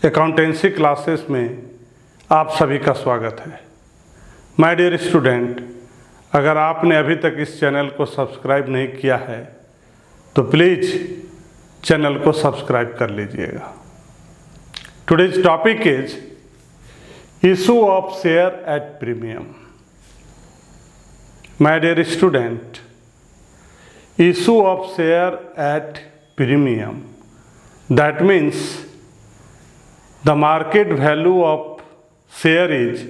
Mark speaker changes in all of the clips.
Speaker 1: Accountancy classes में आप सभी का स्वागत है। माय डियर स्टूडेंट, अगर आपने अभी तक इस चैनल को सब्सक्राइब नहीं किया है तो प्लीज़ चैनल को सब्सक्राइब कर लीजिएगा। Today's topic is issue of share at premium. My dear student, issue of share at premium, that means the market value of share is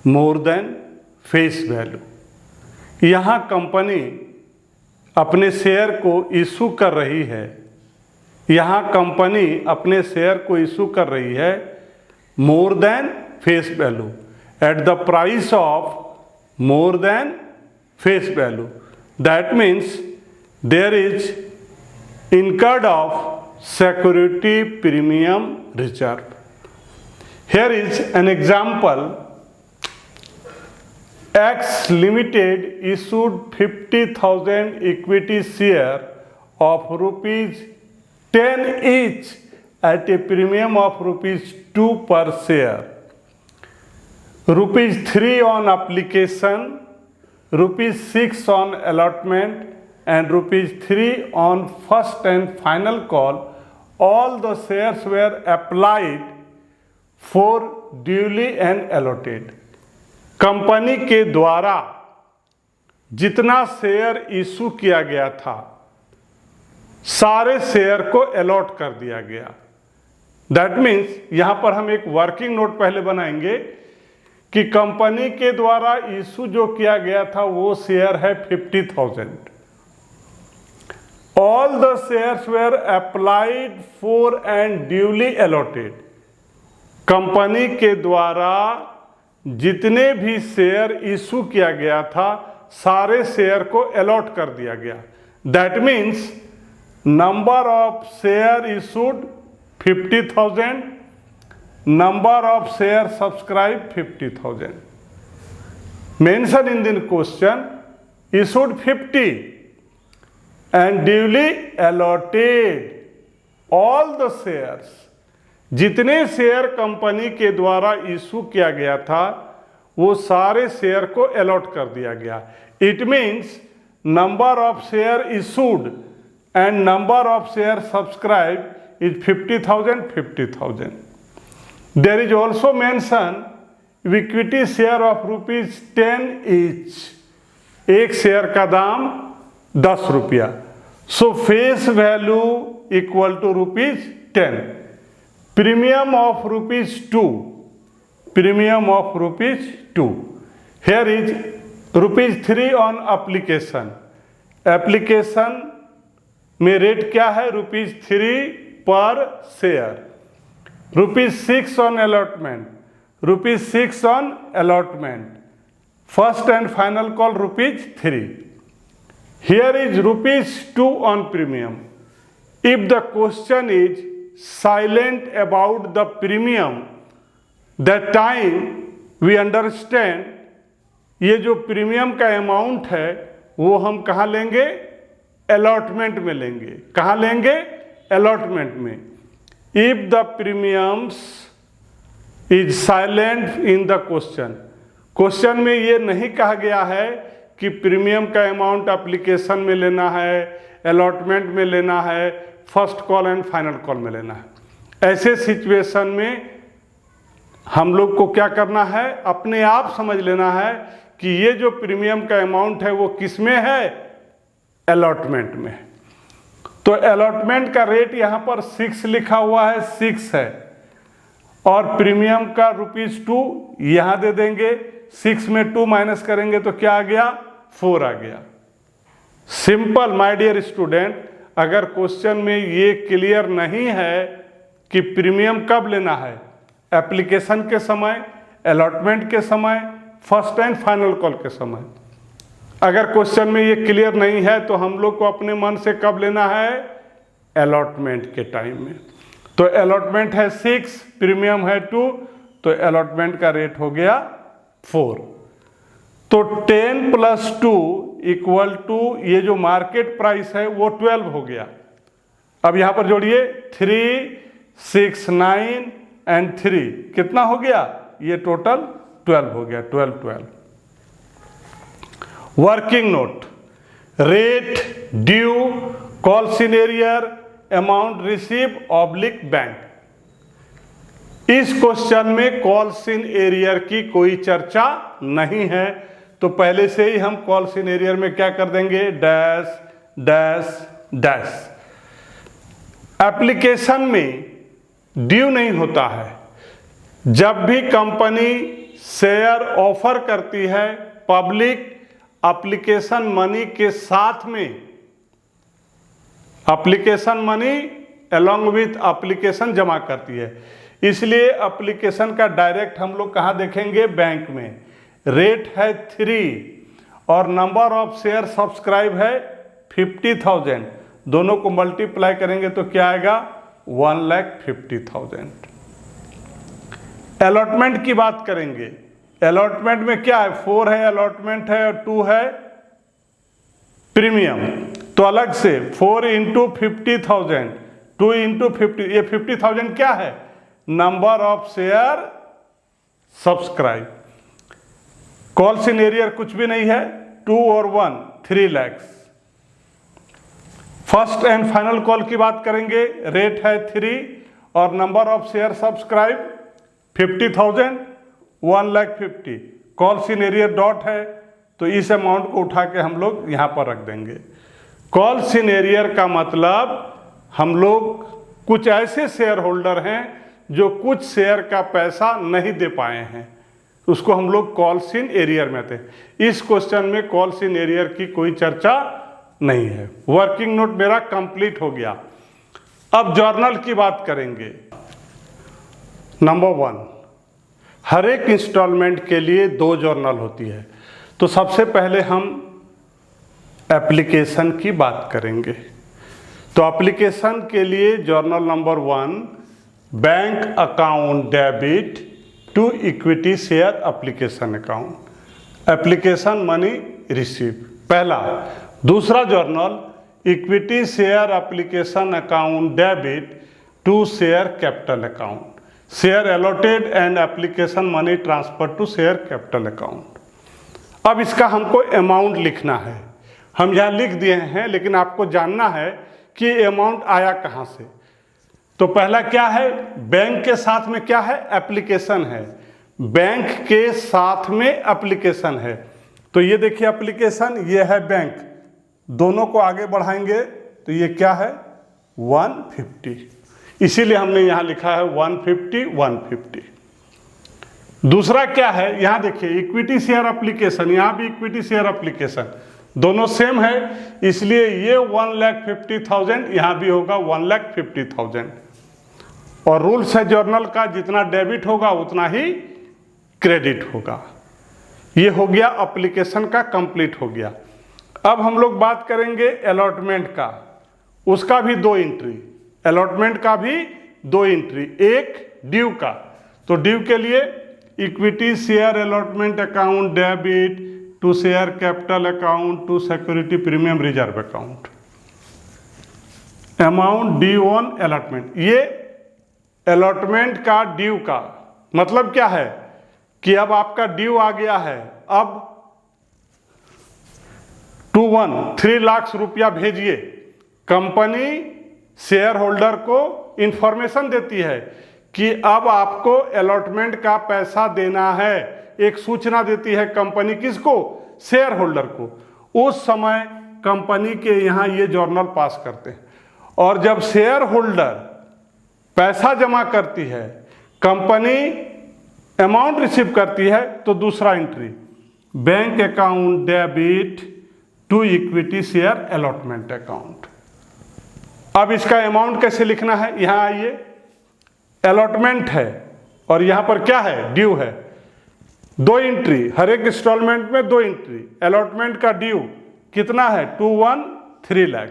Speaker 1: more than face value। यहाँ company अपने share को issue कर रही है, यहाँ company अपने share को issue कर रही है more than face value, at the price of more than face value. That means there is incurred of security premium reserve। Here is an example. X Limited issued 50,000 equity share of rupees 10 each at a premium of rupees 2 per share, rupees 3 on application, rupees 6 on allotment and rupees 3 on first and final call. All the shares were applied for duly and allotted। Company के द्वारा जितना share issue किया गया था सारे share को allot कर दिया गया। दैट मीन्स यहां पर हम एक वर्किंग नोट पहले बनाएंगे कि कंपनी के द्वारा इशू जो किया गया था वो शेयर है 50,000। All the shares were applied for and duly allotted। Company के द्वारा जितने भी शेयर इशू किया गया था सारे शेयर को अलॉट कर दिया गया। That means number of share issued 50,000, number of share subscribe 50,000। Mention in the question issued 50 and duly allotted all the shares। जितने शेयर कंपनी के द्वारा इशू किया गया था वो सारे शेयर को अलॉट कर दिया गया। It means number of share issued and number of share subscribe is 50,000। There is also mention equity share of rupees 10 each. एक शेयर का दाम 10 रुपया। So face value equal to rupees 10, premium of rupees 2, premium of rupees 2। Here is rupees 3 on application. Application में rate क्या है? Rupees 3 पर share. Rupees 6 on allotment, rupees 6 on allotment. First and final call rupees 3। Here is rupees 2 on premium। If the question is silent about the premium, that time we understand ये जो premium का amount है वो हम कहाँ लेंगे? Allotment में लेंगे। कहाँ लेंगे? अलॉटमेंट में। If the premiums is silent in the question, question में ये नहीं कहा गया है कि प्रीमियम का अमाउंट एप्लीकेशन में लेना है, अलॉटमेंट में लेना है, first call and final call में लेना है। ऐसे सिचुएशन में हम लोग को क्या करना है? अपने आप समझ लेना है कि ये जो प्रीमियम का अमाउंट है वो किस में है? अलॉटमेंट में। तो अलॉटमेंट का रेट यहाँ पर 6 लिखा हुआ है, 6 है, और प्रीमियम का रुपीज 2 यहाँ दे देंगे। 6 में 2 माइनस करेंगे तो क्या आ गया? 4 आ गया। सिंपल माय डियर स्टूडेंट, अगर क्वेश्चन में ये क्लियर नहीं है कि प्रीमियम कब लेना है, एप्लीकेशन के समय, अलॉटमेंट के समय, फर्स्ट एंड फाइनल कॉल के समय, अगर क्वेश्चन में ये क्लियर नहीं है तो हम लोग को अपने मन से कब लेना है? अलॉटमेंट के टाइम में। तो अलॉटमेंट है 6, प्रीमियम है 2, तो अलॉटमेंट का रेट हो गया 4। तो 10 + 2 = ये जो मार्केट प्राइस है वो 12 हो गया। अब यहां पर जोड़िए 3, 6, 9, एंड 3 कितना हो गया, ये टोटल 12 हो गया, 12। Working note, rate, due, call in arrear, amount receive oblique bank. इस क्वेश्चन में कॉल इन एरियर की कोई चर्चा नहीं है, तो पहले से ही हम कॉल इन एरियर में क्या कर देंगे, डैश डैश डैश। एप्लीकेशन में ड्यू नहीं होता है। जब भी कंपनी शेयर ऑफर करती है, पब्लिक एप्लीकेशन मनी के साथ में, application money along with application जमा करती है, इसलिए एप्लीकेशन का डायरेक्ट हम लोग कहाँ देखेंगे, बैंक में। रेट है 3 और नंबर ऑफ शेयर सब्सक्राइब है 50,000, दोनों को मल्टीप्लाई करेंगे तो क्या आएगा, 1,50,000। अलॉटमेंट की बात करेंगे, अलॉटमेंट में क्या है, 4 है अलॉटमेंट है और 2 है प्रीमियम, तो अलग से 4 × 50,000, 2 × 50, ये 50,000 क्या है, number of share subscribe. Call in arrear कुछ भी नहीं है, 2 और 1 3 lakh. First and final call की बात करेंगे, रेट है 3 और number of share subscribe 50,000, 1,50,000। Call in arrear dot है, तो इस अमाउंट को उठा के हम लोग यहाँ पर रख देंगे। कॉल इन एरियर का मतलब हम लोग कुछ ऐसे शेयर होल्डर हैं जो कुछ शेयर का पैसा नहीं दे पाए हैं, उसको हम लोग कॉल इन एरियर में थे। इस क्वेश्चन में कॉल इन एरियर की कोई चर्चा नहीं है। वर्किंग नोट मेरा कंप्लीट हो गया। अब जर्नल की बात करेंगे। नंबर 1, हर एक इंस्टॉलमेंट के लिए 2 जर्नल होती है। तो सबसे पहले हम एप्लीकेशन की बात करेंगे। तो एप्लीकेशन के लिए journal number 1, bank account debit to equity share application account, application money receive, पहला। दूसरा journal equity share application account debit to share capital account, share allotted and application money transfer to share capital account. अब इसका हमको amount लिखना है। हम यहाँ लिख दिए हैं, लेकिन आपको जानना है कि अमाउंट आया कहाँ से। तो पहला क्या है, बैंक के साथ में क्या है, एप्लीकेशन है। बैंक के साथ में एप्लीकेशन है, तो ये देखिए एप्लीकेशन, ये है बैंक, दोनों को आगे बढ़ाएंगे तो ये क्या है, 150, इसीलिए हमने यहाँ लिखा है 150 150। दूसरा क्या है, यहाँ देखिए इक्विटी शेयर एप्लीकेशन, यहाँ भी इक्विटी शेयर एप्लीकेशन, दोनों सेम है, इसलिए ये 1,50,000 यहाँ भी होगा 1,50,000। और रूल्स है जर्नल का, जितना डेबिट होगा उतना ही क्रेडिट होगा। ये हो गया एप्लीकेशन का, कंप्लीट हो गया। अब हम लोग बात करेंगे अलॉटमेंट का, उसका भी 2 एंट्री, अलॉटमेंट का भी 2 एंट्री, एक ड्यू का। तो ड्यू के लिए equity share allotment account debit to share capital account to security premium reserve account, amount due on allotment. ये अलॉटमेंट का ड्यू का मतलब क्या है कि अब आपका ड्यू आ गया है, अब 3 लाख रुपया भेजिए। कंपनी शेयर होल्डर को इंफॉर्मेशन देती है कि अब आपको अलॉटमेंट का पैसा देना है, एक सूचना देती है कंपनी, किसको, शेयर होल्डर को। उस समय कंपनी के यहाँ ये जर्नल पास करते हैं, और जब शेयर होल्डर पैसा जमा करती है, कंपनी अमाउंट रिसीव करती है, तो दूसरा entry bank account debit to equity share allotment account. अब इसका अमाउंट कैसे लिखना है, यहाँ आइए, अलॉटमेंट है और यहाँ पर क्या है, ड्यू है। 2 एंट्री, हर एक इंस्टॉलमेंट में 2 एंट्री। अलॉटमेंट का ड्यू कितना है, 2,13 लाख।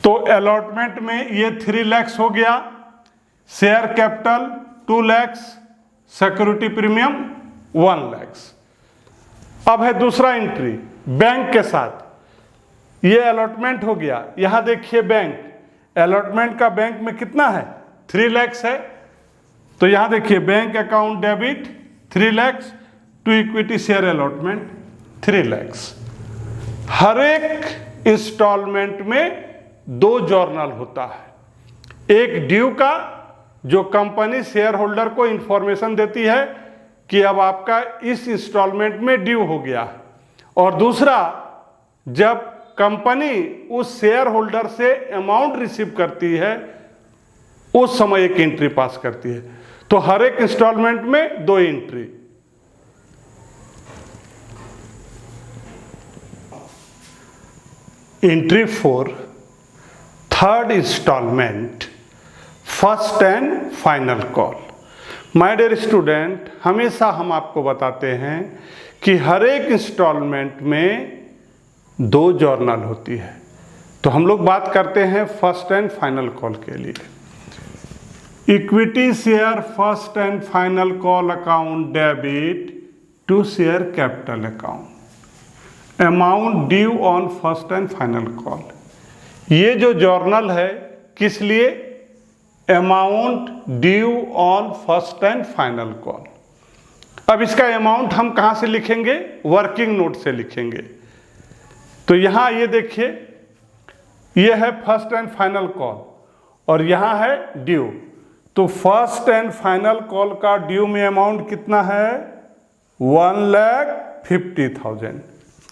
Speaker 1: तो अलॉटमेंट में ये 3 लाख हो गया, share capital 2 lakh, security premium 1 lakh. अब है दूसरा एंट्री बैंक के साथ, ये अलॉटमेंट हो गया। यहाँ देखिए बैंक, अलॉटमेंट का बैंक में कितना है, 3 लाख है, तो यहां देखिए bank account debit 3 lakh to equity share allotment 3 lakh. हर एक इंस्टॉलमेंट में 2 जर्नल होता है। एक ड्यू का, जो कंपनी शेयर होल्डर को इंफॉर्मेशन देती है कि अब आपका इस इंस्टॉलमेंट में ड्यू हो गया, और दूसरा जब कंपनी उस शेयर होल्डर से अमाउंट रिसीव करती है उस समय एक एंट्री पास करती है। तो हर एक इंस्टॉलमेंट में 2 entry. Entry 4, third installment, first and final call. My dear student, हमेशा हम आपको बताते हैं कि हर एक इंस्टॉलमेंट में 2 जर्नल होती है। तो हम लोग बात करते हैं फर्स्ट एंड फाइनल कॉल के लिए। Equity share first and final call account debit to share capital account, amount due on first and final call. ये जो जर्नल है किस लिए? Amount due on first and final call. अब इसका amount हम कहां से लिखेंगे? वर्किंग नोट से लिखेंगे। तो यहां ये देखिए, ये है फर्स्ट एंड फाइनल कॉल और यहां है ड्यू। तो फर्स्ट एंड फाइनल कॉल का ड्यू में अमाउंट कितना है? 1,50,000।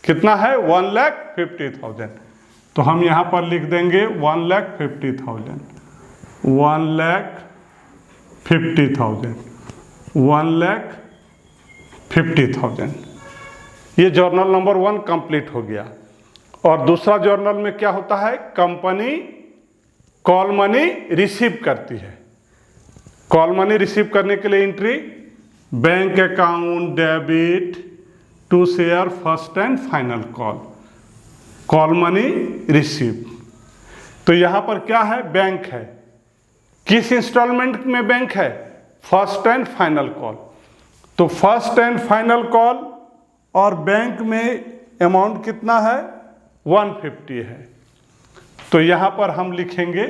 Speaker 1: कितना है? 1,50,000। तो हम यहां पर लिख देंगे 1,50,000, 1,50,000, 1,50,000। ये जर्नल नंबर 1 कंप्लीट हो गया। और दूसरा जर्नल में क्या होता है? कंपनी कॉल मनी रिसीव करती है। कॉल मनी रिसीव करने के लिए entry bank account debit to share first and final call, call money receive. तो यहां पर क्या है? बैंक है। किस इंस्टॉलमेंट में बैंक है? First and final call. तो फर्स्ट एंड फाइनल कॉल और बैंक में अमाउंट कितना है? 150 है। तो यहां पर हम लिखेंगे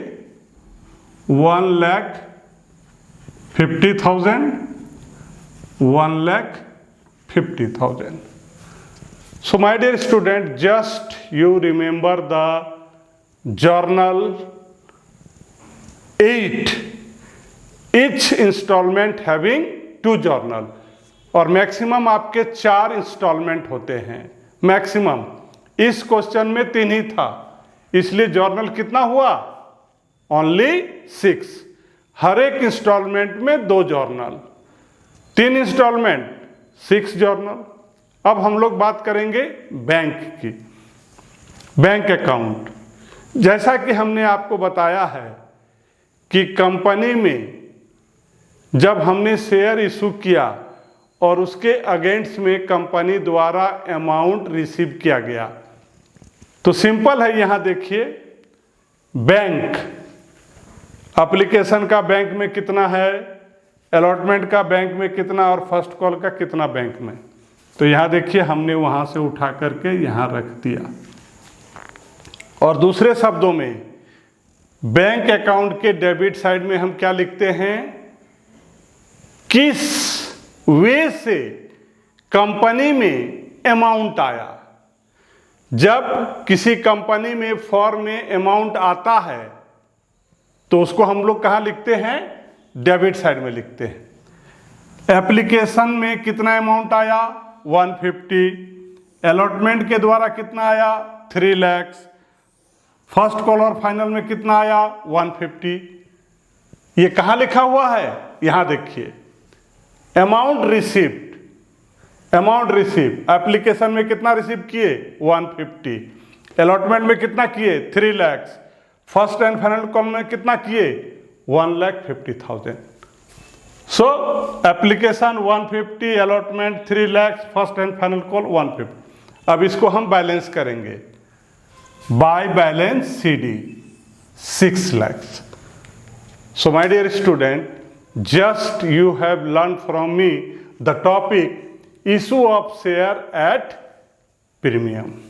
Speaker 1: 1,50,000, 1,50,000। So my dear student, just you remember the journal 8, each installment having 2 journal, और मैक्सिमम आपके 4 इंस्टॉलमेंट होते हैं। मैक्सिमम इस क्वेश्चन में 3 ही था, इसलिए जर्नल कितना हुआ? ओनली 6। हर एक इंस्टॉलमेंट में 2 जर्नल, 3 इंस्टॉलमेंट 6 जर्नल। अब हम लोग बात करेंगे बैंक की। बैंक अकाउंट, जैसा कि हमने आपको बताया है कि कंपनी में जब हमने शेयर इशू किया और उसके अगेंस्ट में कंपनी द्वारा अमाउंट रिसीव किया गया, तो सिंपल है। यहां देखिए, बैंक एप्लीकेशन का बैंक में कितना है, अलॉटमेंट का बैंक में कितना, और फर्स्ट कॉल का कितना बैंक में। तो यहां देखिए, हमने वहां से उठा करके यहां रख दिया। और दूसरे शब्दों में, बैंक अकाउंट के डेबिट साइड में हम क्या लिखते हैं? किस वे से कंपनी में अमाउंट आया। जब किसी कंपनी में फॉर्म में अमाउंट आता है तो उसको हम लोग कहाँ लिखते हैं? डेबिट साइड में लिखते हैं। एप्लीकेशन में कितना अमाउंट आया? 150। अलॉटमेंट के द्वारा कितना आया? 3 लाख। फर्स्ट कॉल और फाइनल में कितना आया? 150। ये कहाँ लिखा हुआ है? यहां देखिए, amount received, amount receive. Application में कितना रिसीव किए? 150। अलॉटमेंट में कितना किए? 3 lakh. First and final call में कितना किए? 1,50,000। सो application 150, allotment 3 lakh, first and final call 150। अब इसको हम बैलेंस करेंगे। By balance CD 6 lakh. So my dear student, just you have learned from me the topic issue of share at premium.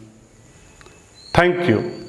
Speaker 1: Thank you.